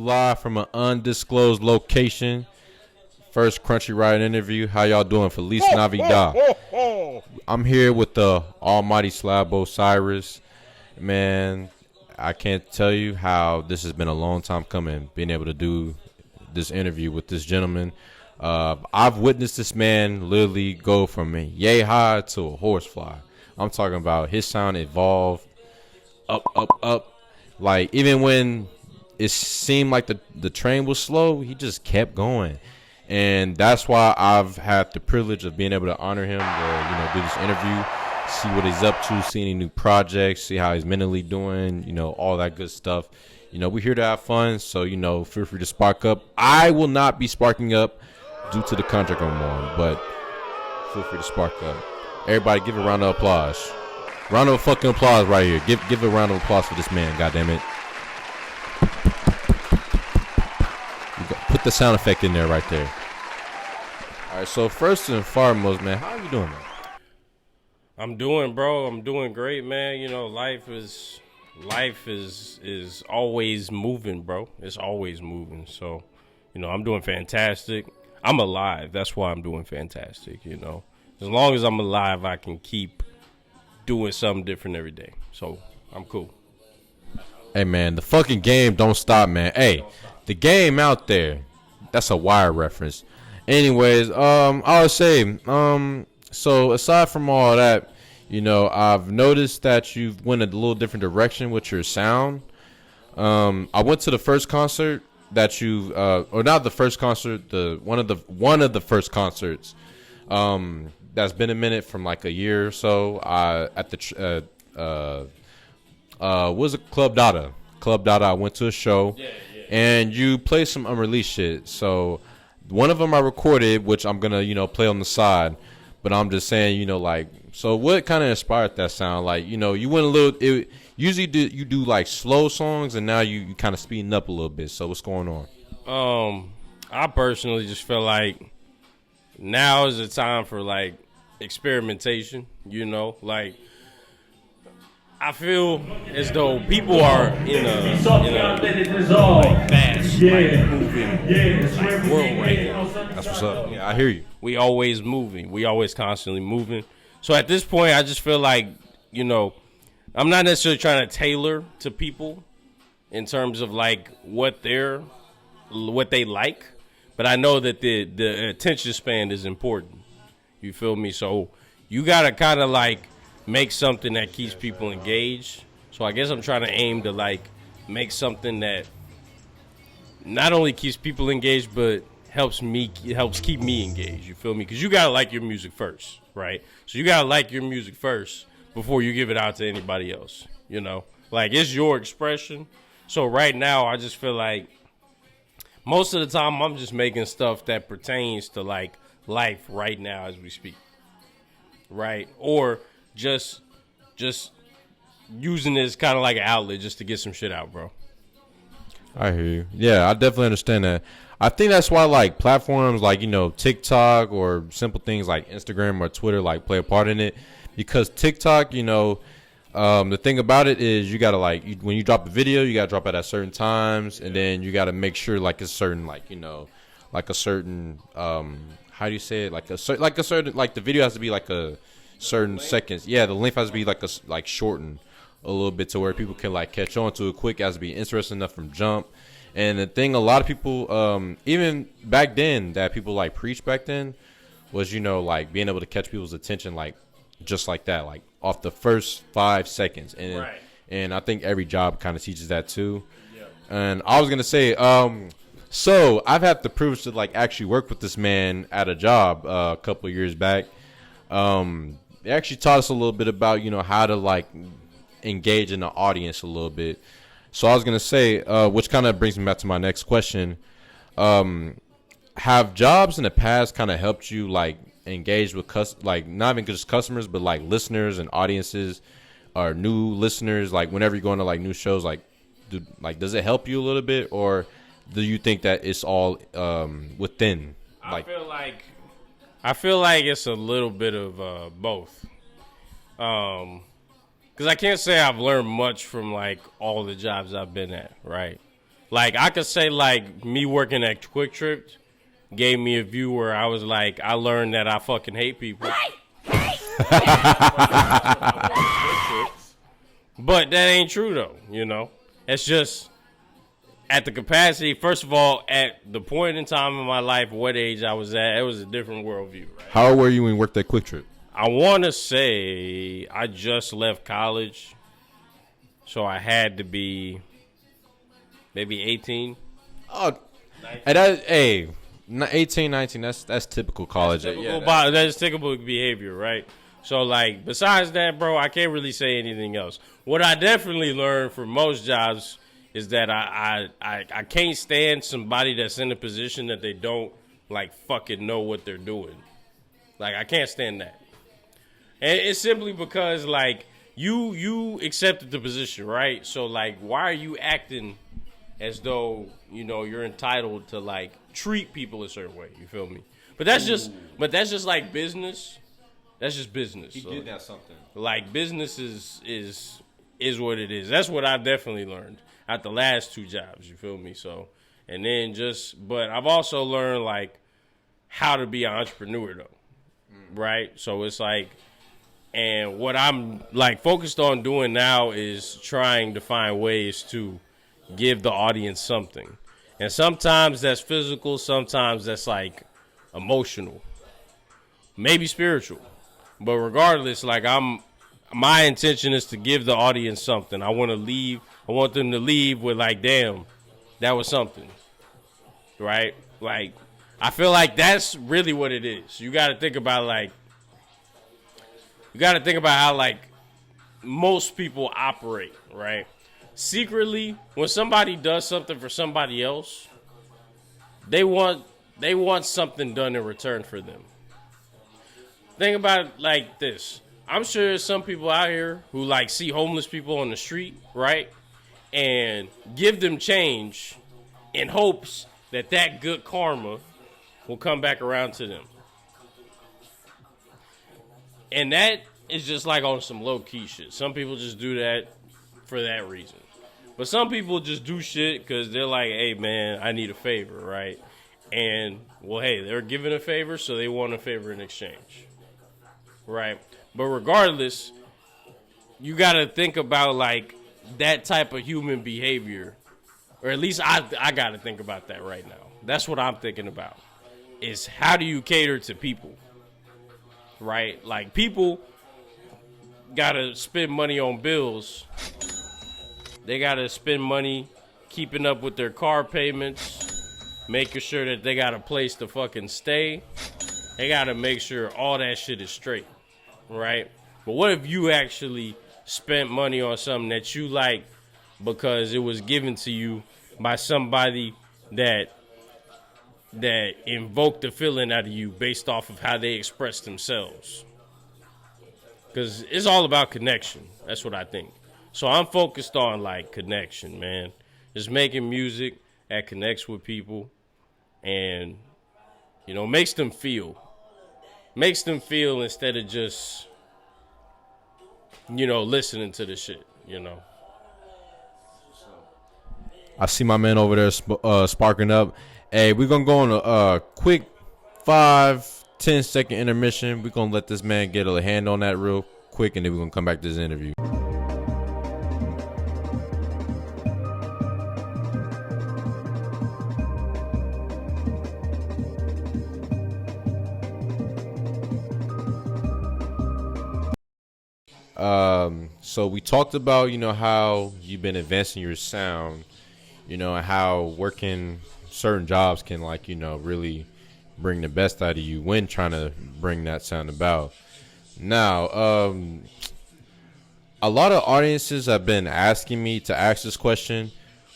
live from an undisclosed location. First Crunchy Riot interview. How y'all doing? Feliz Navidad. I'm here with the almighty Slab Osiris. Man, I can't tell you how this has been a long time coming, being able to do this interview with this gentleman. I've witnessed this man literally go from a yay high to a horsefly. I'm talking about his sound evolved up. Like, even when it seemed like the train was slow, he just kept going. And that's why I've had the privilege of being able to honor him to, do this interview, see what he's up to, see any new projects, see how he's mentally doing, all that good stuff. We're here to have fun, so, feel free to spark up. I will not be sparking up due to the contract I'm on, but feel free to spark up. Everybody give a round of applause. Round of fucking applause right here. Give a round of applause for this man, goddammit. Put the sound effect in there right there. All right, so first and foremost, man, how you doing, man? I'm doing great, man. Life is always moving, bro. It's always moving. So, I'm doing fantastic. I'm alive. That's why I'm doing fantastic, As long as I'm alive, I can keep doing something different every day. So, I'm cool. Hey, man, the fucking game don't stop, man. Hey, the game out there, that's a Wire reference. Anyways, I would say, so aside from all that, I've noticed that you've went a little different direction with your sound. I went to the first concert that you, or not the first concert, one of the first concerts, that's been a minute from like a year or so. At the was it Club Dada? Club Dada. I went to a show, and you played some unreleased shit. So one of them I recorded, which I'm gonna play on the side. But I'm just saying, so what kind of inspired that sound? Like, you went a little. Usually you do like slow songs, and now you kind of speeding up a little bit. So what's going on? I personally just feel like now is the time for like experimentation. Like I feel as though people are in a like fast, like moving like world right now. That's what's up. Yeah, I hear you. We always moving. We always constantly moving. So at this point, I just feel like, I'm not necessarily trying to tailor to people in terms of like what they like, but I know that the attention span is important. You feel me? So you gotta kind of like make something that keeps people engaged. So I guess I'm trying to aim to like make something that not only keeps people engaged, but helps keep me engaged. You feel me? Because you gotta like your music first, right? So you gotta like your music first before you give it out to anybody else. Like it's your expression. So right now, I just feel like most of the time I'm just making stuff that pertains to like life right now as we speak, right? Or just using this kind of like an outlet just to get some shit out, bro. I hear you. Yeah, I definitely understand that. I think that's why like platforms like, TikTok or simple things like Instagram or Twitter like play a part in it. Because TikTok, the thing about it is you got to like, when you drop a video, you got to drop it at certain times. And then you got to make sure like it's certain like, like a certain, how do you say it? Like a certain, like the video has to be like a certain seconds. Yeah, the length has to be like shortened a little bit to where people can like catch on to it quick. It has to be interesting enough from jump. And the thing a lot of people, even back then that people like preached back then was, like being able to catch people's attention like just like that, like off the first 5 seconds. And right. And I think every job kind of teaches that too. Yep. And I was going to say, so I've had the privilege to like actually work with this man at a job a couple of years back. They actually taught us a little bit about, how to like engage in the audience a little bit. So I was going to say, which kind of brings me back to my next question. Have jobs in the past kind of helped you like engage with like not even just customers, but like listeners and audiences or new listeners? Like whenever you're going to like new shows, like does it help you a little bit, or do you think that it's all within? Like, I feel like it's a little bit of both. Because I can't say I've learned much from like all the jobs I've been at, right? Like, I could say, like, me working at Quick Trip gave me a view where I was like, I learned that I fucking hate people. But that ain't true, though, you know? It's just, at the capacity, first of all, at the point in time in my life, what age I was at, it was a different worldview. Right? How old were you when you worked at Quick Trip? I want to say I just left college, so I had to be maybe 18. Oh, and that, hey, 18, 19, that's typical college. That's typical behavior, right? So, like, besides that, bro, I can't really say anything else. What I definitely learned from most jobs is that I can't stand somebody that's in a position that they don't, like, fucking know what they're doing. Like, I can't stand that. And it's simply because, like, you accepted the position, right? So, like, why are you acting as though, you know, you're entitled to, like, treat people a certain way? You feel me? But that's just like business. That's just business. He did that something. Like, business is what it is. That's what I definitely learned at the last two jobs. You feel me? So, and then but I've also learned, like, how to be an entrepreneur, though. Right? So it's like, and what I'm, like, focused on doing now is trying to find ways to give the audience something. And sometimes that's physical, sometimes that's, like, emotional, maybe spiritual. But regardless, like, my intention is to give the audience something. I want them to leave with, like, damn, that was something. Right? Like, I feel like that's really what it is. You got to think about, like, how, like, most people operate, right? Secretly, when somebody does something for somebody else, they want something done in return for them. Think about it like this. I'm sure there's some people out here who, like, see homeless people on the street, right? And give them change in hopes that good karma will come back around to them. And that is just, like, on some low-key shit. Some people just do that for that reason. But some people just do shit because they're like, hey, man, I need a favor, right? And, well, hey, they're given a favor, so they want a favor in exchange. Right? But regardless, you got to think about, like, that type of human behavior. Or at least I got to think about that right now. That's what I'm thinking about. Is how do you cater to people? Right? Like, people got to spend money on bills. They got to spend money keeping up with their car payments, making sure that they got a place to fucking stay. They got to make sure all that shit is straight. Right? But what if you actually spent money on something that you like because it was given to you by somebody that invoked the feeling out of you based off of how they express themselves? Because it's all about connection. That's what I think. So I'm focused on, like, connection, man. Just making music that connects with people and, you know, makes them feel instead of just, you know, listening to the shit, you know. I see my man over there sparking up. Hey, we're going to go on a quick 5-10 second intermission. We're going to let this man get a hand on that real quick, and then we're going to come back to this interview. So we talked about, you know, how you've been advancing your sound, you know, and how working certain jobs can, like, you know, really bring the best out of you when trying to bring that sound about. Now, a lot of audiences have been asking me to ask this question: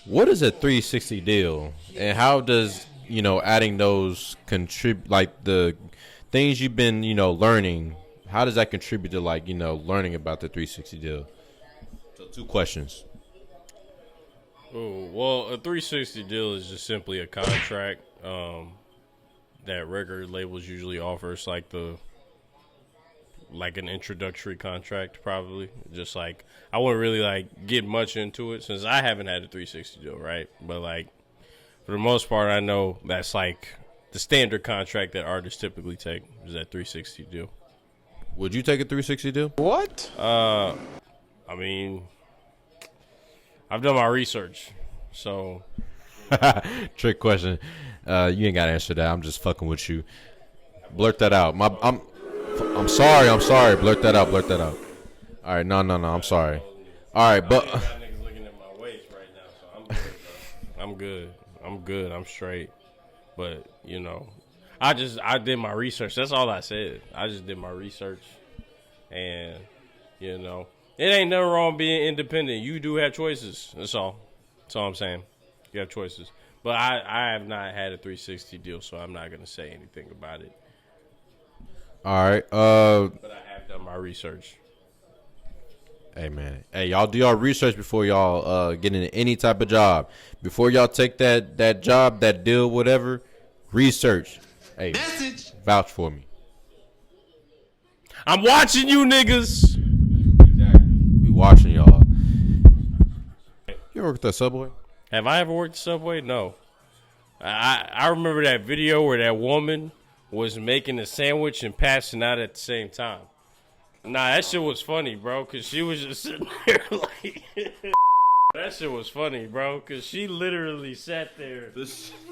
what is a 360 deal, and how does, you know, adding those contribute, like the things you've been, you know, learning? How does that contribute to, like, you know, learning about the 360 deal? So 2 questions. Oh, well, a 360 deal is just simply a contract that record labels usually offer. It's like the like an introductory contract, probably. Just like I wouldn't really like get much into it since I haven't had a 360 deal, right? But like for the most part, I know that's like the standard contract that artists typically take is that 360 deal. Would you take a 360 deal? What? I mean, I've done my research, so Trick question. You ain't gotta answer that. I'm just fucking with you. Blurt that out. I'm sorry. Blurt that out. All right, no. I'm sorry. All right, but I got niggas looking at my waist right now, so I'm good, bro. I'm good. I'm straight. But you know, I did my research. That's all I said. I just did my research, and you know, it ain't nothing wrong being independent. You do have choices. That's all. That's all I'm saying. You have choices. But I have not had a 360 deal, so I'm not gonna say anything about it. all right. But I have done my research. Hey man, hey, y'all do y'all research before y'all get into any type of job. Before y'all take that job, that deal, whatever. Research. Hey, vouch for me. I'm watching you niggas. We watching y'all. You ever worked at Subway? Have I ever worked at Subway? No. I remember that video where that woman was making a sandwich and passing out at the same time. Nah, that shit was funny, bro, because she was just sitting there like... That shit was funny, bro, because she literally sat there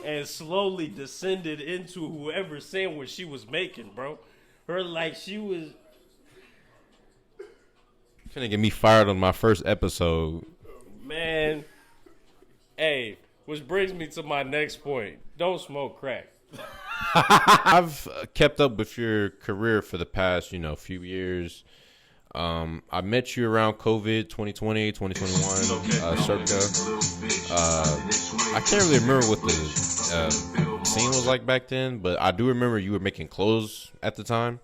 and slowly descended into whoever sandwich she was making, bro. Her, like, she was... Finna get me fired on my first episode. Man, hey, which brings me to my next point. Don't smoke crack. I've kept up with your career for the past, few years. I met you around COVID 2020, 2021, circa. I can't really remember what the scene was like back then, but I do remember you were making clothes at the time.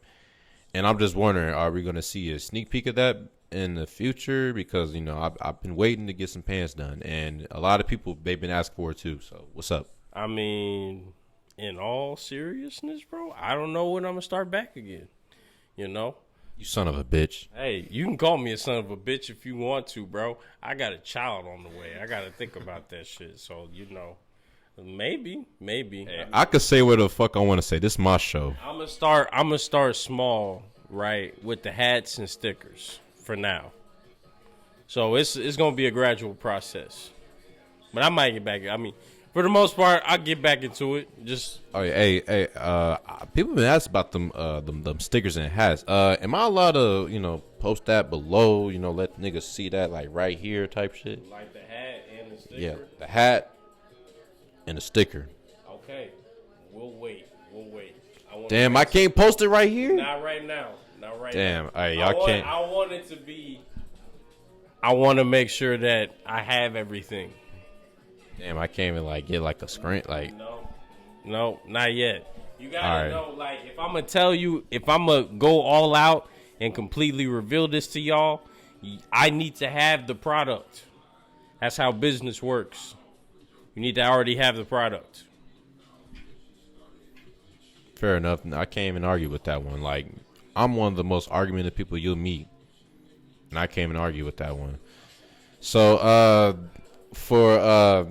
And I'm just wondering, are we going to see a sneak peek of that in the future? Because, I've been waiting to get some pants done. And a lot of people, they've been asking for it too. So what's up? I mean, in all seriousness, bro, I don't know when I'm going to start back again. You son of a bitch. Hey, you can call me a son of a bitch if you want to, bro. I got a child on the way. I got to think about that shit. So, maybe. Hey, I could say what the fuck I want to say. This is my show. I'm gonna start small, right, with the hats and stickers for now. So it's going to be a gradual process. But I might get back. I mean, for the most part, I'll get back into it. Just hey, people been asking about them stickers and hats. Am I allowed to, post that below, let niggas see that like right here type shit? like the hat and the sticker? Yeah, the hat and the sticker. Okay. We'll wait. Damn, I can't post it right here? Not right now. Damn, hey, y'all can't. I want it to be. I want to make sure that I have everything. Damn, I can't even get a screen No, not yet. You gotta know, if I'm gonna tell you, if I'm gonna go all out and completely reveal this to y'all, I need to have the product. That's how business works. You need to already have the product. Fair enough. I can't even argue with that one. I'm one of the most argumentative people you'll meet, and I can't even argue with that one. So, for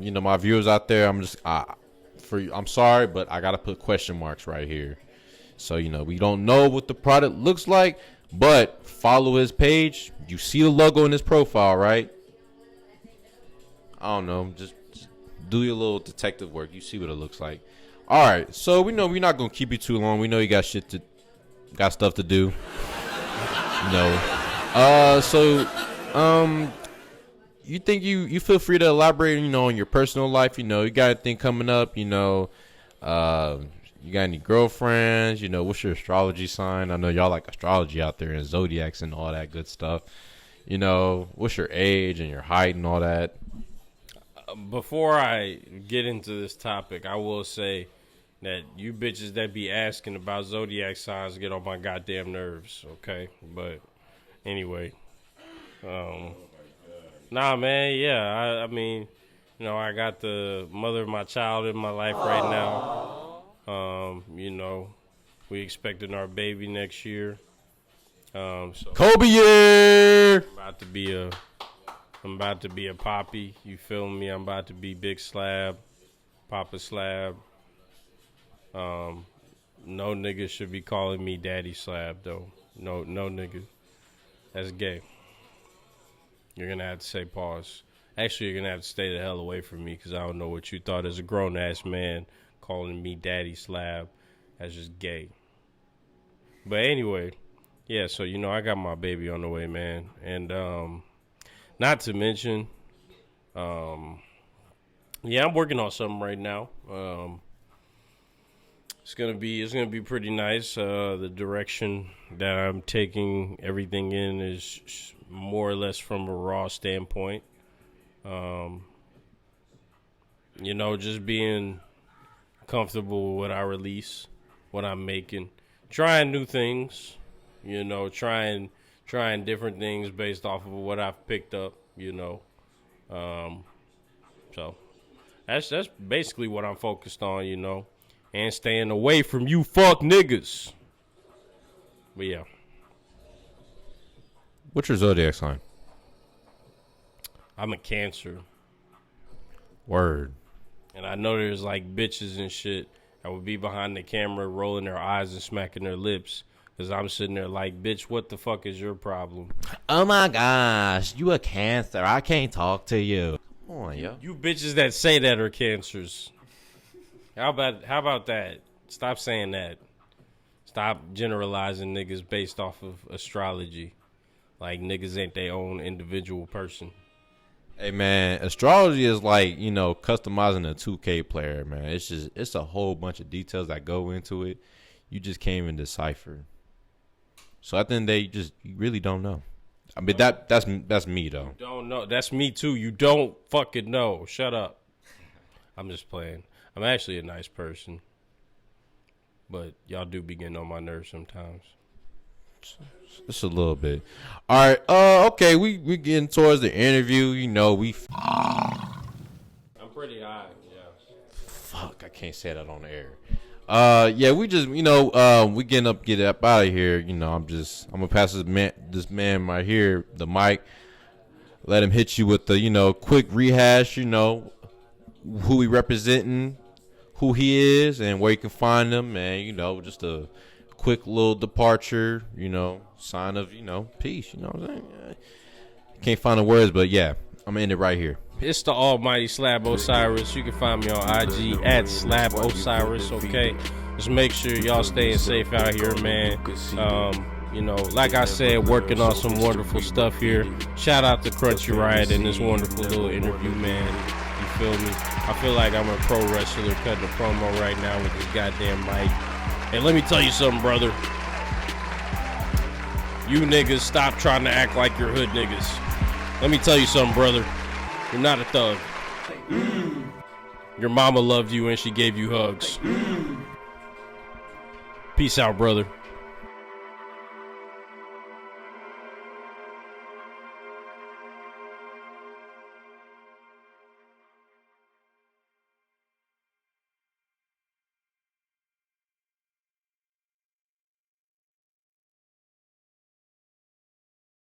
my viewers out there, I'm sorry, but I gotta put question marks right here. So we don't know what the product looks like, but follow his page. You see the logo in his profile, right? I don't know, just do your little detective work. You see what it looks like. All right, so we know we're not gonna keep you too long. We know you got stuff to do. You think you feel free to elaborate, on your personal life. You got anything coming up, you got any girlfriends, what's your astrology sign? I know y'all like astrology out there and zodiacs and all that good stuff. What's your age and your height and all that? Before I get into this topic, I will say that you bitches that be asking about zodiac signs get on my goddamn nerves, okay? But anyway, nah, man, yeah, I mean, I got the mother of my child in my life right now. We expecting our baby next year. So Kobe year. I'm about to be a Poppy. You feel me? I'm about to be Big Slab, Papa Slab. No nigga should be calling me Daddy Slab though. No nigga. That's gay. You're gonna have to say pause. Actually, you're gonna have to stay the hell away from me because I don't know what you thought as a grown ass man calling me Daddy Slab. That's just gay. But anyway, yeah. So I got my baby on the way, man, and not to mention, yeah, I'm working on something right now. It's gonna be pretty nice. The direction that I'm taking everything in is more or less from a raw standpoint. Just being comfortable with what I release, what I'm making, trying new things. Trying different things based off of what I've picked up. So that's basically what I'm focused on. And staying away from you fuck niggas. But yeah. What's your zodiac sign? I'm a Cancer. Word. And I know there's like bitches and shit that would be behind the camera rolling their eyes and smacking their lips. Because I'm sitting there like, bitch, what the fuck is your problem? Oh my gosh, you a Cancer. I can't talk to you. Come on, yo. You bitches that say that are Cancers. How about that? Stop saying that. Stop generalizing niggas based off of astrology. Like niggas ain't their own individual person. Hey man, astrology is like, customizing a 2K player, man. It's a whole bunch of details that go into it. You just can't even decipher. So at the end of the day, you really don't know. I mean that's me though. You don't know. That's me too. You don't fucking know. Shut up. I'm just playing. I'm actually a nice person. But y'all do be getting on my nerves sometimes. Just a little bit. All right. Okay. We getting towards the interview. I'm pretty high. Yeah. Fuck. I can't say that on the air. Yeah. We just we get up out of here. I'm gonna pass this man right here the mic. Let him hit you with the quick rehash. Who he representing, who he is, and where you can find him, and just a quick little departure, sign of peace. You know what I'm saying? Can't find the words, but yeah, I'm gonna end it right here. It's the almighty Slab Osiris. You can find me on IG at Slab Osiris. Okay, just make sure y'all staying safe out here, man. Like I said, working on some wonderful stuff here. Shout out to Crunchy Riot and this wonderful little interview, man. You feel me? I feel like I'm a pro wrestler cutting a promo right now with this goddamn mic. And let me tell you something, brother. You niggas stop trying to act like you're hood niggas. Let me tell you something, brother. You're not a thug. Your mama loved you and she gave you hugs. Peace out, brother.